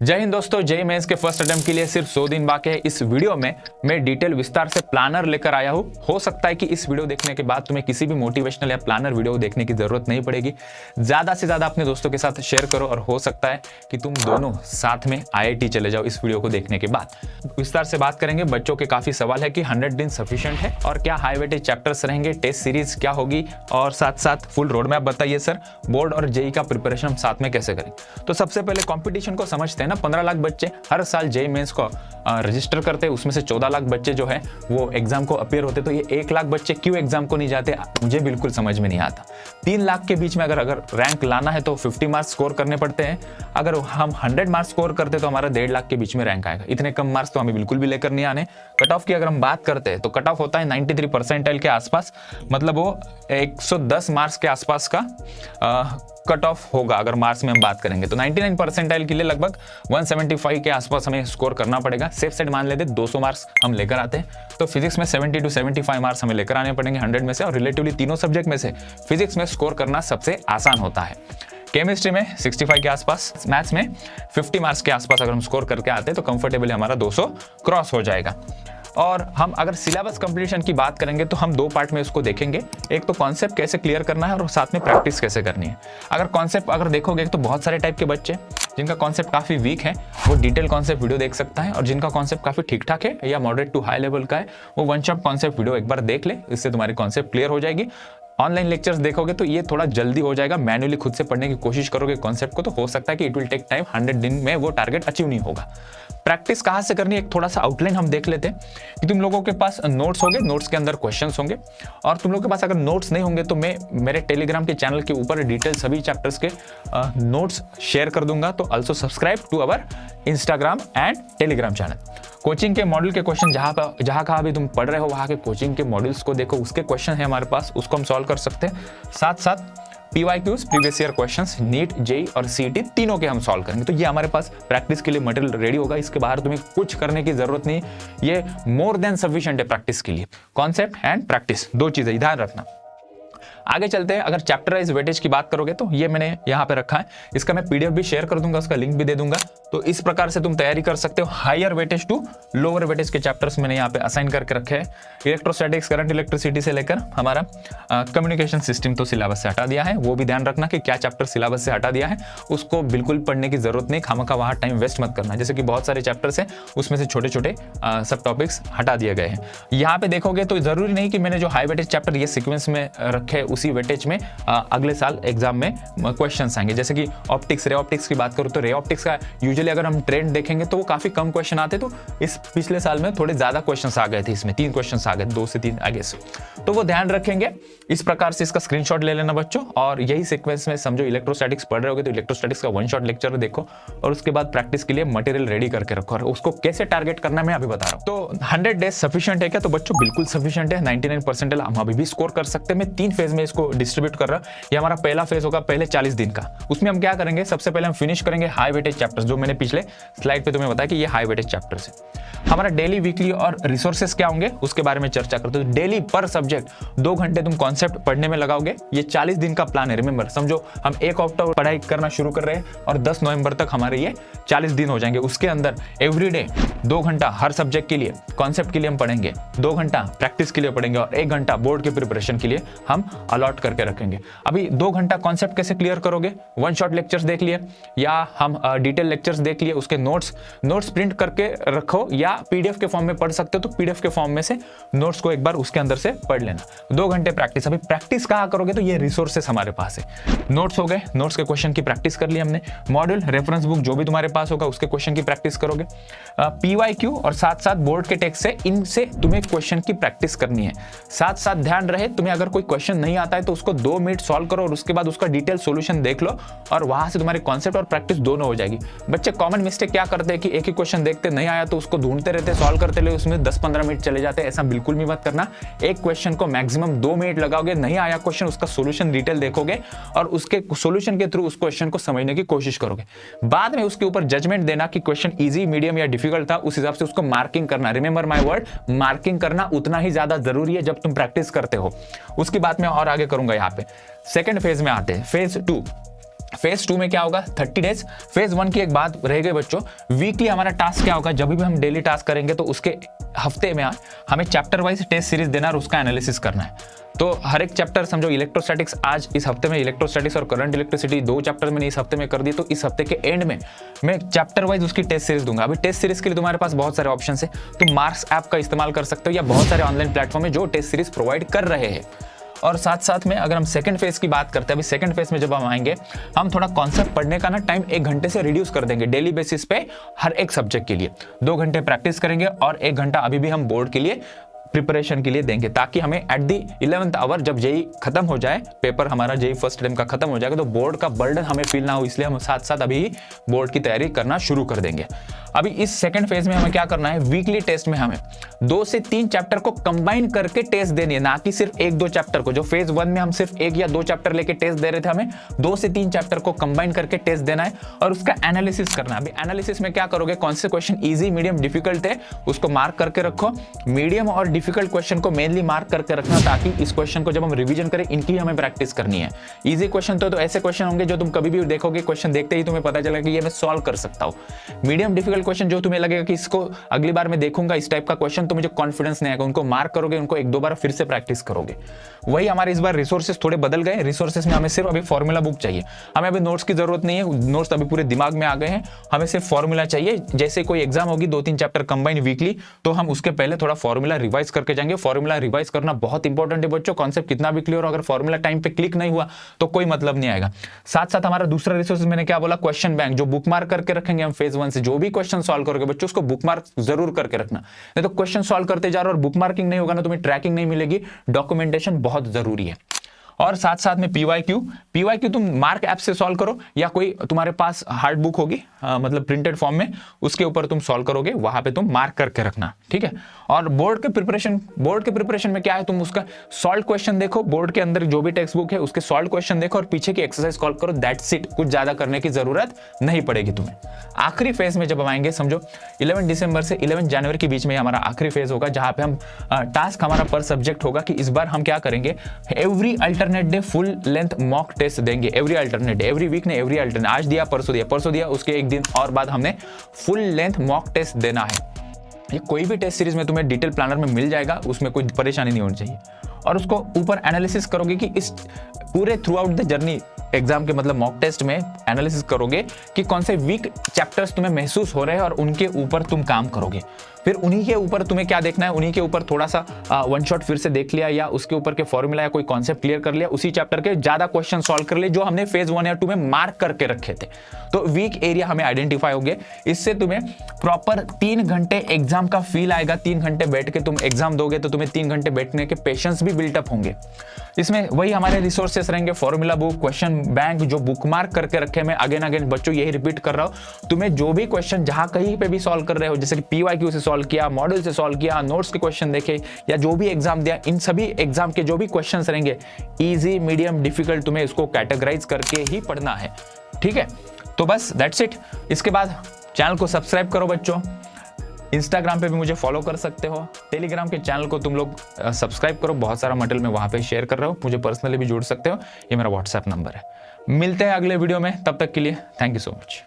जय हिंद दोस्तों, JEE mains के फर्स्ट अटेम्प्ट के लिए सिर्फ 100 दिन बाकी है। इस वीडियो में मैं डिटेल विस्तार से प्लानर लेकर आया हूँ। हो सकता है कि इस वीडियो देखने के बाद तुम्हें किसी भी मोटिवेशनल या प्लानर वीडियो देखने की जरूरत नहीं पड़ेगी। ज्यादा से ज्यादा अपने दोस्तों के साथ शेयर करो और हो सकता है कि तुम दोनों साथ में IIT चले जाओ इस वीडियो को देखने के बाद। विस्तार से बात करेंगे। बच्चों के काफी सवाल है कि 100 दिन सफिशिएंट है और क्या हाई वेटेज चैप्टर्स रहेंगे, टेस्ट सीरीज क्या होगी और साथ साथ फुल रोड मैप बताइए सर। बोर्ड और जेईई का प्रिपरेशन हम साथ में कैसे करेंगे। तो सबसे पहले कंपटीशन को समझते हैं ना। 15 लाख बच्चे हर साल जेईई मेंस को रजिस्टर करते हैं, उसमें से 14 लाख बच्चे जो है वो एग्जाम को अपीयर होते। तो ये 1 लाख बच्चे क्यों एग्जाम को नहीं जाते, मुझे बिल्कुल समझ में नहीं आता। 3 लाख के बीच में अगर रैंक लाना है तो 50 मार्क्स स्कोर करने पड़ते हैं। अगर हम 100 मार्क्स स्कोर करते तो हमारा 1.5 लाख के बीच में रैंक आएगा। इतने कम मार्क्स तो हमें बिल्कुल भी लेकर नहीं आने। कट ऑफ की अगर हम बात करते हैं तो कट ऑफ होता है 93 परसेंटाइल के आसपास, मतलब वो 110 मार्क्स के आसपास का कट ऑफ होगा। अगर मार्क्स में हम बात करेंगे तो 99 परसेंटाइल के लिए लगभग 175 के आसपास हमें स्कोर करना पड़ेगा। सेफ साइड मान लेते 200 मार्क्स हम लेकर आते हैं तो फिजिक्स में 70 to 75 मार्क्स हमें लेकर आने पड़ेंगे 100 में से। और रिलेटिवली तीनों सब्जेक्ट में से फिजिक्स में स्कोर करना सबसे आसान होता है। केमिस्ट्री में 65 के आसपास, मैथ्स में 50 मार्क्स के आसपास अगर हम स्कोर करके आते हैं तो कंफर्टेबली हमारा 200 क्रॉस हो जाएगा। और हम अगर सिलेबस कंप्लीशन की बात करेंगे तो हम 2 पार्ट में इसको देखेंगे। एक तो कॉन्सेप्ट कैसे क्लियर करना है और साथ में प्रैक्टिस कैसे करनी है। अगर कॉन्सेप्ट अगर देखोगे तो बहुत सारे टाइप के बच्चे जिनका कॉन्सेप्ट काफी वीक है वो डिटेल कॉन्सेप्ट वीडियो देख सकता है, और जिनका कॉन्सेप्ट काफी ठीक ठाक है या मॉडरेट टू हाई लेवल का है वो वन शॉट कॉन्सेप्ट वीडियो एक बार देख ले, इससे तुम्हारी कॉन्सेप्ट क्लियर हो जाएगी। ऑनलाइन लेक्चर्स देखोगे तो ये थोड़ा जल्दी हो जाएगा। मैन्युअली खुद से पढ़ने की कोशिश करोगे कॉन्सेप्ट को तो हो सकता है कि इट विल टेक टाइम, 100 दिन में वो टारगेट अचीव नहीं होगा। प्रैक्टिस कहाँ से करनी है, एक थोड़ा सा आउटलाइन हम देख लेते हैं कि तुम लोगों के पास नोट्स होंगे, नोट्स के अंदर क्वेश्चंस होंगे। और तुम लोगों के पास अगर नोट्स नहीं होंगे तो मैं मेरे टेलीग्राम के चैनल के ऊपर डिटेल सभी चैप्टर्स के नोट्स शेयर कर दूंगा। तो also subscribe to our Instagram and Telegram channel. Coaching के मॉड्यूल के क्वेश्चन जहाँ कहाँ भी तुम पढ़ रहे हो वहाँ के कोचिंग के मॉड्यूल्स को देखो, उसके क्वेश्चन है हमारे पास, उसको हम सॉल्व कर सकते हैं। साथ साथ PYQs previous year questions, NEET, JEE और CET तीनों के हम सॉल्व करेंगे। तो ये हमारे पास प्रैक्टिस के लिए मटेरियल रेडी होगा। इसके बाहर तुम्हें कुछ करने की जरूरत नहीं, ये मोर देन सफिशिएंट है प्रैक्टिस के लिए। कॉन्सेप्ट एंड प्रैक्टिस 2 चीजें ध्यान रखना। आगे चलते हैं। अगर चैप्टर वाइज वेटेज की बात करोगे तो ये मैंने यहाँ पे रखा है, इसका मैं PDF भी शेयर कर दूंगा, उसका लिंक भी दे दूंगा। तो इस प्रकार से तुम तैयारी कर सकते हो। Higher weightage to lower weightage के चैप्टर्स मैंने यहाँ पे असाइन करके रखे हैं। इलेक्ट्रोस्टैटिक्स, करंट इलेक्ट्रिसिटी से लेकर हमारा कम्युनिकेशन सिस्टम तो सिलेबस से हटा दिया है। वो भी ध्यान रखना कि क्या चैप्टर सिलेबस से हटा दिया है, उसको बिल्कुल पढ़ने की जरूरत नहीं, खामखा वहाँ टाइम वेस्ट मत करना। जैसे कि बहुत सारे चैप्टर्स हैं उसमें से छोटे छोटे सब टॉपिक्स हटा दिए गए हैं। यहाँ पे देखोगे तो जरूरी नहीं कि मैंने जो हाई वेटेज चैप्टर ये सीक्वेंस में रखे उसी वेटेज में अगले साल एग्जाम में क्वेश्चंस आएंगे। जैसे कि ऑप्टिक्स, रे ऑप्टिक्स की बात करूं तो रे ऑप्टिक्स का यूजुअली अगर हम ट्रेंड देखेंगे तो वो काफी कम क्वेश्चन आते, तो इस पिछले साल में थोड़े ज्यादा क्वेश्चंस आ गए थे। इसमें 3 क्वेश्चंस आ गए, 2 से 3 आगे से, तो वो ध्यान रखेंगे। इस प्रकार से इसका स्क्रीनशॉट ले लेना बच्चों, और यही सीक्वेंस में समझो इलेक्ट्रोस्टैटिक्स पढ़ रहे होगे तो इलेक्ट्रोस्टैटिक्स का 1 शॉट लेक्चर देखो और उसके बाद प्रैक्टिस के लिए मटेरियल रेडी करके रखो। और उसको कैसे टारगेट करना मैं अभी बता रहा हूँ। तो 100 डेज सफिशिएंट है क्या, तो बच्चों बिल्कुल सफिशिएंट है। 99 परसेंटाइल हम अभी भी स्कोर कर सकते हैं। मैं 3 फेज में इसको डिस्ट्रीब्यूट कर रहा हूँ। ये हमारा पहला फेज होगा पहले 40 दिन का। उसमें हम क्या करेंगे, सबसे पहले हम फिनिश करेंगे हाई वेटेज चैप्टर्स, जो मैंने पिछले स्लाइड पे तुम्हें बताया कि ये हाई वेटेज चैप्टर्स है। हमारा डेली, वीकली और रिसोर्सेस क्या होंगे उसके बारे में चर्चा करते हैं। डेली पर सब्जेक्ट 2 घंटे तुम कॉन्सेप्ट पढ़ने में लगाओगे। ये 40 दिन का प्लान है। रिमेंबर, समझो हम 1 अक्टूबर पढ़ाई करना शुरू कर रहे हैं और 10 नवंबर तक हमारे ये 40 दिन हो जाएंगे। उसके अंदर एवरीडे 2 घंटा हर सब्जेक्ट के लिए, कॉन्सेप्ट के लिए हम पढ़ेंगे, 2 घंटा प्रैक्टिस के लिए पढ़ेंगे और 1 घंटा बोर्ड के प्रिपरेशन के लिए हम अलॉट करके रखेंगे। अभी 2 घंटा कॉन्सेप्ट कैसे क्लियर करोगे, 1 शॉट लेक्चर्स देख लिए या हम डिटेल लेक्चर्स देख लिए, उसके नोट्स प्रिंट करके रखो या PDF के फॉर्म में पढ़ सकते हो तो PDF के फॉर्म में से नोट्स को एक बार उसके अंदर से पढ़ लेना। 2 घंटे प्रैक्टिस। अभी प्रैक्टिस कहाँ करोगे, तो ये रिसोर्सेस हमारे पास है। नोट्स हो गए, नोट्स के क्वेश्चन की प्रैक्टिस कर ली हमने। मॉड्यूल, रेफरेंस बुक जो भी तुम्हारे पास होगा उसके क्वेश्चन की प्रैक्टिस करोगे। PYQ और साथ साथ बोर्ड के टेक्स्ट से, इनसे तुम्हें क्वेश्चन की प्रैक्टिस करनी है। साथ साथ ध्यान रहे, तुम्हें अगर कोई क्वेश्चन नहीं आता है तो उसको 2 मिनट सॉल्व करो और उसके बाद उसका डिटेल सॉल्यूशन देख लो और वहां से तुम्हारे कॉन्सेप्ट और प्रैक्टिस दोनों हो जाएगी। बच्चे कॉमन मिस्टेक क्या करते हैं कि एक ही क्वेश्चन देखते, नहीं आया तो उसको ढूंढते रहते, सॉल्व करते रहे, उसमें 10-15 मिनट चले जाते हैं। ऐसा बिल्कुल भी मत करना। एक क्वेश्चन को मैक्सिमम 2 मिनट लगाओगे, नहीं आया क्वेश्चन, उसका सॉल्यूशन डिटेल देखोगे और उसके सॉल्यूशन के थ्रू उस क्वेश्चन को समझने की कोशिश करोगे। बाद में उसके ऊपर जजमेंट देना कि क्वेश्चन इजी, मीडियम या डिफिकल्ट था, उस हिसाब से उसको मार्किंग करना। रिमेंबर माय वर्ड, मार्किंग करना उतना ही ज्यादा जरूरी है जब तुम प्रैक्टिस करते हो। उसकी बात मैं और आगे करूंगा। यहाँ पे सेकंड फेज में आते हैं, फेज 2। फेज 2 में क्या होगा 30 डेज। फेज 1 की एक बात रह गई बच्चों, वीकली हमारा टास्क क्या होगा, जब भी हम डेली टास्क करेंगे तो उसके हफ्ते में हमें चैप्टर वाइज टेस्ट सीरीज देना और उसका एनालिसिस करना है। तो हर एक चैप्टर समझो, इलेक्ट्रोस्टैटिक्स आज इस हफ्ते में इलेक्ट्रोस्टैटिक्स और करंट इलेक्ट्रिसिटी 2 चैप्टर मैंने इस हफ्ते में कर दी, तो इस हफ्ते के एंड में मैं चैप्टर वाइज उसकी टेस्ट सीरीज दूंगा। अभी टेस्ट सीरीज के लिए तुम्हारे पास बहुत सारे ऑप्शन है, तुम मार्क्स ऐप का इस्तेमाल कर सकते हो या बहुत सारे ऑनलाइन प्लेटफॉर्म है जो टेस्ट सीरीज प्रोवाइड कर रहे हैं। और साथ साथ में अगर हम सेकंड फेज की बात करते हैं, अभी सेकंड फेज में जब हम आएंगे, हम थोड़ा कॉन्सेप्ट पढ़ने का ना टाइम 1 घंटे से रिड्यूस कर देंगे डेली बेसिस पे हर एक सब्जेक्ट के लिए। 2 घंटे प्रैक्टिस करेंगे और 1 घंटा अभी भी हम बोर्ड के लिए प्रिपरेशन के लिए देंगे, ताकि हमें एट द 11th आवर जब जेई खत्म हो जाए, पेपर हमारा जेई फर्स्ट टाइम का खत्म हो जाएगा, तो बोर्ड का बर्डन हमें फील ना हो, इसलिए हम साथ साथ अभी बोर्ड की तैयारी करना शुरू कर देंगे। अभी इस सेकंड फेज में हमें क्या करना है, वीकली टेस्ट में हमें 2 से 3 चैप्टर को कंबाइन करके टेस्ट देनी है, ना कि सिर्फ 1-2 चैप्टर को। जो फेज 1 में हम सिर्फ 1 या 2 चैप्टर लेके टेस्ट दे रहे थे, हमें 2 से 3 चैप्टर को कंबाइन करके टेस्ट देना है और उसका एनालिसिस करना है। अभी एनालिसिस में क्या करोगे, कौन से क्वेश्चन इजी, मीडियम, डिफिकल्ट है उसको मार्क करके रखो। मीडियम और डिफिकल्ट क्वेश्चन को मेनली मार्क करके रखना, ताकि इस क्वेश्चन को जब हम रिवीजन करें इनकी हमें प्रैक्टिस करनी है। इजी क्वेश्चन तो ऐसे क्वेश्चन होंगे जो तुम कभी भी देखोगे, क्वेश्चन देखते ही तुम्हें पता चलेगा कि ये मैं सॉल्व कर सकता हूं। मीडियम डिफिकल्ट क्वेश्चन जो तुम्हें लगेगा कि इसको अगली बार मैं देखूंगा, इस टाइप का क्वेश्चन, तो मुझे कॉन्फिडेंस नहीं आएगा, उनको मार्क करोगे, उनको 1-2 बार फिर से प्रैक्टिस करोगे। वही हमारे इस बार रिसोर्सेस थोड़े बदल गए। रिसोर्सेस में हमें सिर्फ अभी फॉर्मूला बुक चाहिए, हमें अभी नोट्स की जरूरत नहीं है, नोट्स अभी पूरे दिमाग में आ गए हैं, हमें सिर्फ फॉर्मूला चाहिए। जैसे कोई एग्जाम होगी 2-3 चैप्टर कंबाइन वीकली, तो हम उसके पहले थोड़ा फॉर्मूला रिवाइज करके जाएंगे। फॉर्मूला रिवाइज करना बहुत इंपॉर्टेंट है बच्चों, कॉन्सेप्ट कितना भी क्लियर हो, अगर फॉर्मूला टाइम पे क्लिक नहीं हुआ तो कोई मतलब नहीं आएगा। साथ साथ हमारा दूसरा रिसोर्स मैंने क्या बोला, क्वेश्चन बैंक, जो बुक मार्क करके रखेंगे हम फेज 1 से। जो भी क्वेश्चन सॉल्व करोगे बच्चों उसको बुक मार्क जरूर करके रखना, नहीं तो क्वेश्चन सॉल्व करते जा रहे हो और बुक मार्किंग नहीं होगा ना, तुम्हें ट्रैकिंग नहीं मिलेगी। डॉक्यूमेंटेशन बहुत जरूरी है। और साथ साथ में पीवाईक्यू तुम मार्क ऐप से सॉल्व करो, या कोई तुम्हारे पास हार्ड बुक होगी मतलब प्रिंटेड फॉर्म में, उसके ऊपर तुम सॉल्व करोगे, वहां पे तुम मार्क करके रखना, ठीक है। और बोर्ड के प्रिपरेशन में क्या है, तुम उसका सॉल्व क्वेश्चन देखो, बोर्ड के अंदर जो भी टेक्स्ट बुक है उसके सॉल्व क्वेश्चन देखो और पीछे की एक्सरसाइज सॉल्व करो, दैट्स इट। कुछ ज्यादा करने की जरूरत नहीं पड़ेगी तुम्हें। आखिरी फेज में जब हम आएंगे, समझो 11 दिसंबर से 11 जनवरी के बीच में हमारा आखिरी फेज होगा, जहां पे हम टास्क हमारा पर सब्जेक्ट होगा कि इस बार हम क्या करेंगे, every alternate day full length mock test देंगे। Every alternate day, every week ने एवरी अल्टरनेट, आज दिया परसों दिया, उसके एक दिन और बाद हमने फुल लेंथ मॉक टेस्ट देना है। ये कोई भी टेस्ट सीरीज में तुम्हें डिटेल प्लानर में मिल जाएगा, उसमें कोई परेशानी नहीं होनी चाहिए। और उसको ऊपर एनालिसिस करोगे कि इस पूरे through out the journey exam के मतलब मॉक टेस्ट में एनालिसिस करोगे कि कौन से वीक चैप्टर्स तुम्हें महसूस हो रहे हैं और उनके ऊपर तुम काम करोगे। फिर उन्हीं के ऊपर तुम्हें क्या देखना है, उन्हीं के ऊपर थोड़ा सा वन शॉट फिर से देख लिया, या उसके ऊपर के फॉर्मूला या कोई कॉन्सेप्ट क्लियर कर लिया, उसी चैप्टर के ज्यादा क्वेश्चन सॉल्व कर लिए जो हमने फेज 1 या 2 में मार्क करके रखे थे। तो वीक एरिया हमें आइडेंटिफाई हो गए। इससे तुम्हें प्रॉपर 3 घंटे एग्जाम का फील आएगा। 3 घंटे बैठ के तुम एग्जाम दोगे तो तुम्हें 3 घंटे बैठने के पेशेंस भी बिल्टअप होंगे। इसमें वही हमारे रिसोर्सेस रहेंगे, फॉर्मूला बुक, क्वेश्चन बैंक, जो बुक मार्क करके रखे। मैं अगेन बच्चों यही रिपीट कर रहा हूं, तुम्हें जो भी क्वेश्चन जहां कहीं पे भी सॉल्व कर रहे हो, जैसे कि पीवाईक्यू से सॉल्व किया, मॉडल से सॉल्व किया, नोट्स के क्वेश्चन देखे, या जो भी एग्जाम दिया, इन सभी एग्जाम के जो भी क्वेश्चन रहेंगे, इजी, मीडियम, डिफिकल्ट, तुम्हें इसको कैटेगराइज करके ही पढ़ना है, ठीक है। तो बस दैट्स इट। इसके बाद चैनल को सब्सक्राइब करो बच्चों। इंस्टाग्राम पे भी मुझे फॉलो कर सकते हो। टेलीग्राम के चैनल को तुम लोग सब्सक्राइब करो, बहुत सारा मटेरियल मैं वहां पे शेयर कर रहा हूँ। मुझे पर्सनली भी जुड़ सकते हो, ये मेरा व्हाट्सएप नंबर है। मिलते हैं अगले वीडियो में, तब तक के लिए थैंक यू सो मच।